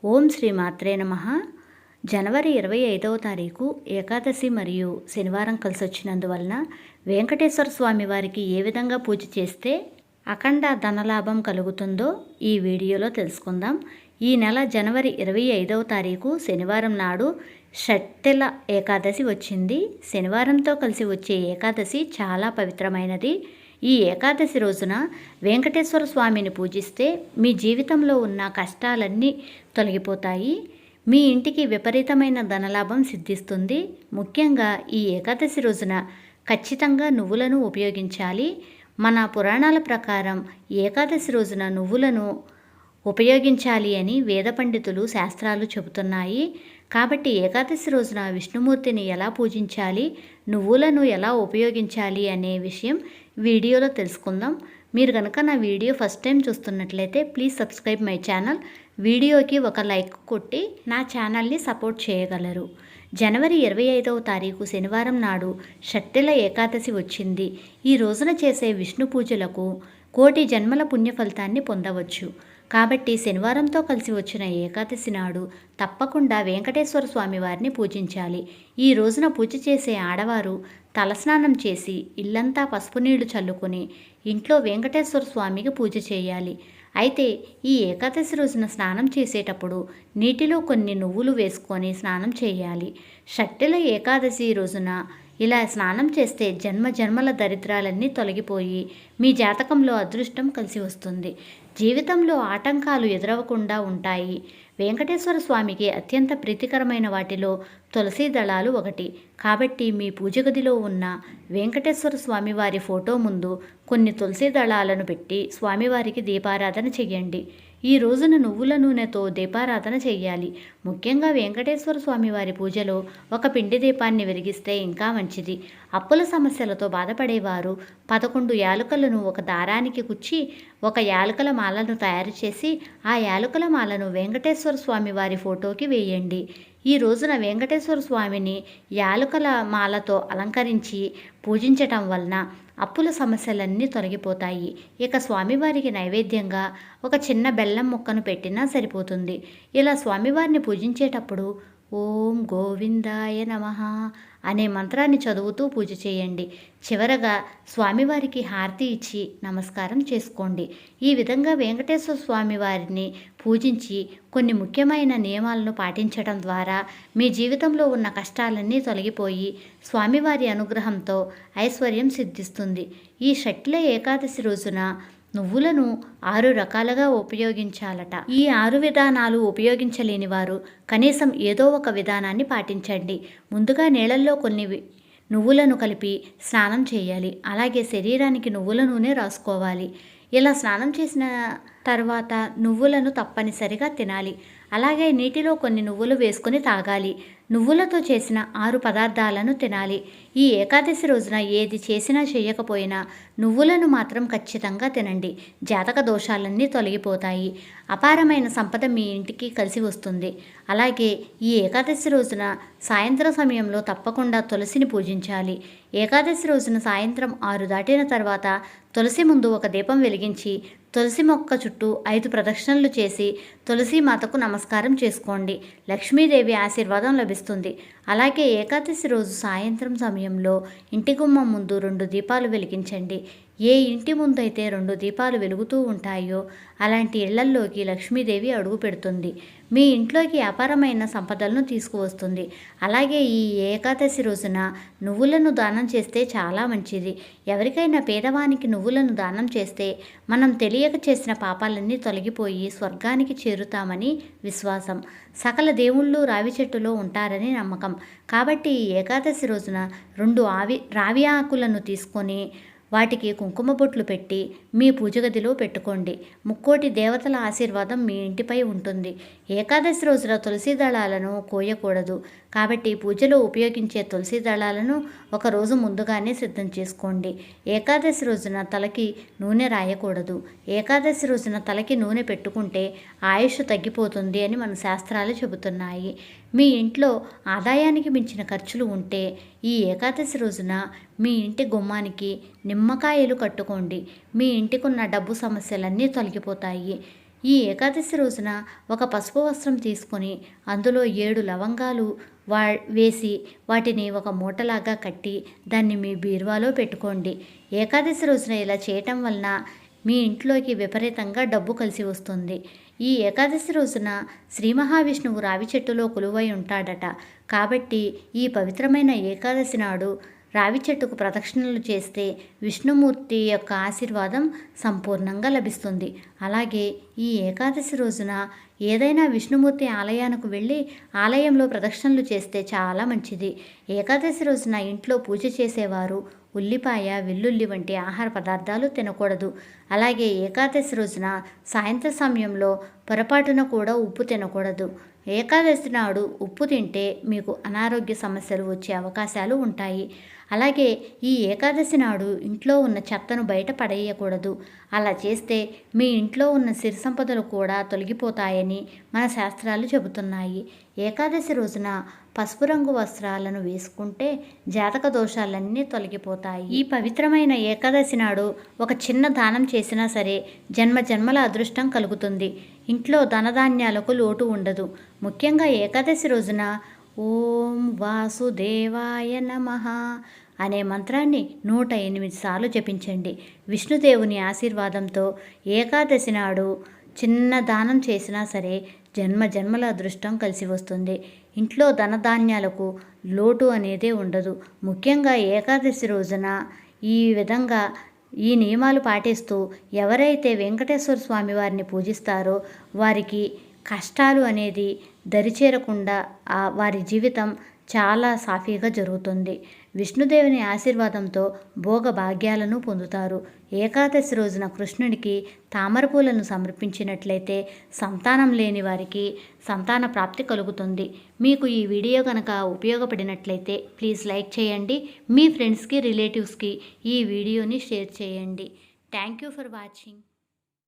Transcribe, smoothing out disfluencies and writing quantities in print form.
ఓం శ్రీ మాత్రే నమః. జనవరి 25వ తారీఖు ఏకాదశి మరియు శనివారం కలిసి వచ్చినందువలన వెంకటేశ్వర స్వామి వారికి ఏ విధంగా పూజ చేస్తే అఖండ ధనలాభం కలుగుతుందో ఈ వీడియోలో తెలుసుకుందాం. ఈ నెల జనవరి 25వ తారీఖు శనివారం నాడు షట్టిల ఏకాదశి వచ్చింది. శనివారంతో కలిసి వచ్చే ఏకాదశి చాలా పవిత్రమైనది. ఈ ఏకాదశి రోజున వెంకటేశ్వర స్వామిని పూజిస్తే మీ జీవితంలో ఉన్న కష్టాలన్నీ తొలగిపోతాయి. మీ ఇంటికి విపరీతమైన ధనలాభం సిద్ధిస్తుంది. ముఖ్యంగా ఈ ఏకాదశి రోజున ఖచ్చితంగా నువ్వులను ఉపయోగించాలి. మన పురాణాల ప్రకారం ఏకాదశి రోజున నువ్వులను ఉపయోగించాలి అని వేద పండితులు శాస్త్రాలు చెబుతున్నాయి. కాబట్టి ఏకాదశి రోజున విష్ణుమూర్తిని ఎలా పూజించాలి, నువ్వులను ఎలా ఉపయోగించాలి అనే విషయం వీడియోలో తెలుసుకుందాం. మీరు కనుక నా వీడియో ఫస్ట్ టైం చూస్తున్నట్లయితే ప్లీజ్ సబ్స్క్రైబ్ మై ఛానల్. వీడియోకి ఒక లైక్ కొట్టి నా ఛానల్ని సపోర్ట్ చేయగలరు. జనవరి 25వ తారీఖు శనివారం నాడు షట్టిల ఏకాదశి వచ్చింది. ఈ రోజున చేసే విష్ణు పూజలకు కోటి జన్మల పుణ్య ఫలితాన్ని పొందవచ్చు. కాబట్టి శనివారంతో కలిసి వచ్చిన ఏకాదశి నాడు తప్పకుండా వెంకటేశ్వర స్వామి వారిని పూజించాలి. ఈ రోజున పూజ చేసే ఆడవారు తలస్నానం చేసి ఇల్లంతా పసుపు నీళ్లు చల్లుకొని ఇంట్లో వెంకటేశ్వర స్వామికి పూజ చేయాలి. అయితే ఈ ఏకాదశి రోజున స్నానం చేసేటప్పుడు నీటిలో కొన్ని నువ్వులు వేసుకొని స్నానం చేయాలి. షట్టిల ఏకాదశి రోజున ఇలా స్నానం చేస్తే జన్మ జన్మల దరిద్రాలన్నీ తొలగిపోయి మీ జాతకంలో అదృష్టం కలిసి వస్తుంది. జీవితంలో ఆటంకాలు ఎదురవకుండా ఉంటాయి. వెంకటేశ్వర స్వామికి అత్యంత ప్రీతికరమైన వాటిలో తులసి దళాలు ఒకటి. కాబట్టి మీ పూజ గదిలో ఉన్న వెంకటేశ్వర స్వామి వారి ఫోటో ముందు కొన్ని తులసి దళాలను పెట్టి స్వామివారికి దీపారాధన చెయ్యండి. ఈ రోజున నువ్వుల నూనెతో దీపారాధన చెయ్యాలి. ముఖ్యంగా వెంకటేశ్వర స్వామి వారి పూజలో ఒక పిండి దీపాన్ని వెలిగిస్తే ఇంకా మంచిది. అప్పుల సమస్యలతో బాధపడేవారు 11 యాలకులను ఒక దారానికి కుచ్చి ఒక యాలకుల మాలను తయారు చేసి ఆ యాలకుల మాలను వెంకటేశ్వర స్వామి వారి ఫోటోకి వేయండి. ఈ రోజున వెంకటేశ్వర స్వామిని యాలకుల మాలతో అలంకరించి పూజించటం వలన అప్పుల సమస్యలన్నీ తొలగిపోతాయి. ఇక స్వామివారికి నైవేద్యంగా ఒక చిన్న బెల్లం ముక్కను పెట్టినా సరిపోతుంది. ఇలా స్వామివారిని పూజించేటప్పుడు ఓం గోవిందాయ నమః అనే మంత్రాన్ని చదువుతూ పూజ చేయండి. చివరగా స్వామివారికి హారతి ఇచ్చి నమస్కారం చేసుకోండి. ఈ విధంగా వెంకటేశ్వర స్వామి వారిని పూజించి కొన్ని ముఖ్యమైన నియమాలను పాటించడం ద్వారా మీ జీవితంలో ఉన్న కష్టాలన్నీ తొలగిపోయి స్వామివారి అనుగ్రహంతో ఐశ్వర్యం సిద్ధిస్తుంది. ఈ షట్టిల ఏకాదశి రోజున నువ్వులను 6 రకాలుగా ఉపయోగించాలట. ఈ 6 విధానాలు ఉపయోగించలేని వారు కనీసం ఏదో ఒక విధానాన్ని పాటించండి. ముందుగా నీళ్ళల్లో కొన్ని నువ్వులను కలిపి స్నానం చేయాలి. అలాగే శరీరానికి నువ్వుల నూనె రాసుకోవాలి. ఇలా స్నానం చేసిన తర్వాత నువ్వులను తప్పనిసరిగా తినాలి. అలాగే నీటిలో కొన్ని నువ్వులు వేసుకొని తాగాలి. నువ్వులతో చేసిన 6 పదార్థాలను తినాలి. ఈ ఏకాదశి రోజున ఏది చేసినా చేయకపోయినా నువ్వులను మాత్రం ఖచ్చితంగా తినండి. జాతక దోషాలన్నీ తొలగిపోతాయి. అపారమైన సంపద మీ ఇంటికి కలిసి వస్తుంది. అలాగే ఈ ఏకాదశి రోజున సాయంత్రం సమయంలో తప్పకుండా తులసిని పూజించాలి. ఏకాదశి రోజున సాయంత్రం 6 దాటిన తర్వాత తులసి ముందు ఒక దీపం వెలిగించి తులసి మొక్క చుట్టూ 5 ప్రదక్షిణలు చేసి తులసి మాతకు నమస్కారం చేసుకోండి. లక్ష్మీదేవి ఆశీర్వాదం లభిస్తుంది. అలాగే ఏకాదశి రోజు సాయంత్రం సమయంలో ఇంటి గుమ్మం ముందు 2 దీపాలు వెలిగించండి. ఏ ఇంటి ముందు అయితే 2 దీపాలు వెలుగుతూ ఉంటాయో అలాంటి ఇళ్లల్లోకి లక్ష్మీదేవి అడుగు పెడుతుంది. మీ ఇంట్లోకి అపారమైన సంపదలను తీసుకువస్తుంది. అలాగే ఈ ఏకాదశి రోజున నువ్వులను దానం చేస్తే చాలా మంచిది. ఎవరికైనా పేదవానికి నువ్వులను దానం చేస్తే మనం తెలియక చేసిన పాపాలన్నీ తొలగిపోయి స్వర్గానికి చేరుతామని విశ్వాసం. సకల దేవుళ్ళు రావి చెట్టులో ఉంటారని నమ్మకం. కాబట్టి ఈ ఏకాదశి రోజున 2 రావి ఆకులను తీసుకొని వాటికి కుంకుమ బొట్లు పెట్టి మీ పూజ గదిలో పెట్టుకోండి. ముక్కోటి దేవతల ఆశీర్వాదం మీ ఇంటిపై ఉంటుంది. ఏకాదశి రోజున తులసి దళాలను కోయకూడదు. కాబట్టి పూజలో ఉపయోగించే తులసి దళాలను ఒక రోజు ముందుగానే సిద్ధం చేసుకోండి. ఏకాదశి రోజున తలకి నూనె రాయకూడదు. ఏకాదశి రోజున తలకి నూనె పెట్టుకుంటే ఆయుష్ తగ్గిపోతుంది అని మన శాస్త్రాలు చెబుతున్నాయి. మీ ఇంట్లో ఆదాయానికి మించిన ఖర్చులు ఉంటే ఈ ఏకాదశి రోజున మీ ఇంటి గుమ్మానికి నిమ్మకాయలు కట్టుకోండి. మీ ఇంటికున్న డబ్బు సమస్యలన్నీ తొలగిపోతాయి. ఈ ఏకాదశి రోజున ఒక పసుపు వస్త్రం తీసుకొని అందులో 7 లవంగాలు వేసి వాటిని ఒక మూటలాగా కట్టి దాన్ని మీ బీరువాలో పెట్టుకోండి. ఏకాదశి రోజున ఇలా చేయటం వలన మీ ఇంట్లోకి విపరీతంగా డబ్బు కలిసి వస్తుంది. ఈ ఏకాదశి రోజున శ్రీ మహావిష్ణువు రావి చెట్టులో కొలువై ఉంటాడట. కాబట్టి ఈ పవిత్రమైన ఏకాదశి నాడు రావి చెట్టుకు ప్రదక్షిణలు చేస్తే విష్ణుమూర్తి యొక్క ఆశీర్వాదం సంపూర్ణంగా లభిస్తుంది. అలాగే ఈ ఏకాదశి రోజున ఏదైనా విష్ణుమూర్తి ఆలయానికి వెళ్ళి ఆలయంలో ప్రదక్షిణలు చేస్తే చాలా మంచిది. ఏకాదశి రోజున ఇంట్లో పూజ చేసేవారు ఉల్లిపాయ, వెల్లుల్లి వంటి ఆహార పదార్థాలు తినకూడదు. అలాగే ఏకాదశి రోజున సాయంత్రం సమయంలో పొరపాటున కూడా ఉప్పు తినకూడదు. ఏకాదశి నాడు ఉప్పు తింటే మీకు అనారోగ్య సమస్యలు వచ్చే అవకాశాలు ఉంటాయి. అలాగే ఈ ఏకాదశి నాడు ఇంట్లో ఉన్న చెత్తను బయట పడేయకూడదు. అలా చేస్తే మీ ఇంట్లో ఉన్న సిరి సంపదలు కూడా తొలగిపోతాయని మన శాస్త్రాలు చెబుతున్నాయి. ఏకాదశి రోజున పసుపు రంగు వస్త్రాలను వేసుకుంటే జాతక దోషాలన్నీ తొలగిపోతాయి. ఈ పవిత్రమైన ఏకాదశి నాడు ఒక చిన్న దానం చేసినా సరే జన్మ జన్మల అదృష్టం కలుగుతుంది. ఇంట్లో ధనధాన్యాలకు లోటు ఉండదు. ముఖ్యంగా ఏకాదశి రోజున ఓం వాసుదేవాయ నమః అనే మంత్రాన్ని 108 సార్లు జపించండి. విష్ణుదేవుని ఆశీర్వాదంతో ఏకాదశి నాడు చిన్న దానం చేసినా సరే జన్మ జన్మల అదృష్టం కలిసి వస్తుంది. ఇంట్లో ధనధాన్యాలకు లోటు అనేదే ఉండదు. ముఖ్యంగా ఏకాదశి రోజున ఈ విధంగా ఈ నియమాలు పాటిస్తూ ఎవరైతే వెంకటేశ్వర స్వామి వారిని పూజిస్తారో వారికి కష్టాలు అనేది దరిచేరకుండా వారి జీవితం చాలా సాఫీగా జరుగుతుంది. విష్ణుదేవుని ఆశీర్వాదంతో భోగ భాగ్యాలను పొందుతారు. ఏకాదశి రోజున కృష్ణుడికి తామర పూలను సమర్పించినట్లయితే సంతానం లేని వారికి సంతాన ప్రాప్తి కలుగుతుంది. మీకు ఈ వీడియో కనుక ఉపయోగపడినట్లయితే ప్లీజ్ లైక్ చేయండి. మీ ఫ్రెండ్స్కి, రిలేటివ్స్కి ఈ వీడియోని షేర్ చేయండి. Thank you for watching.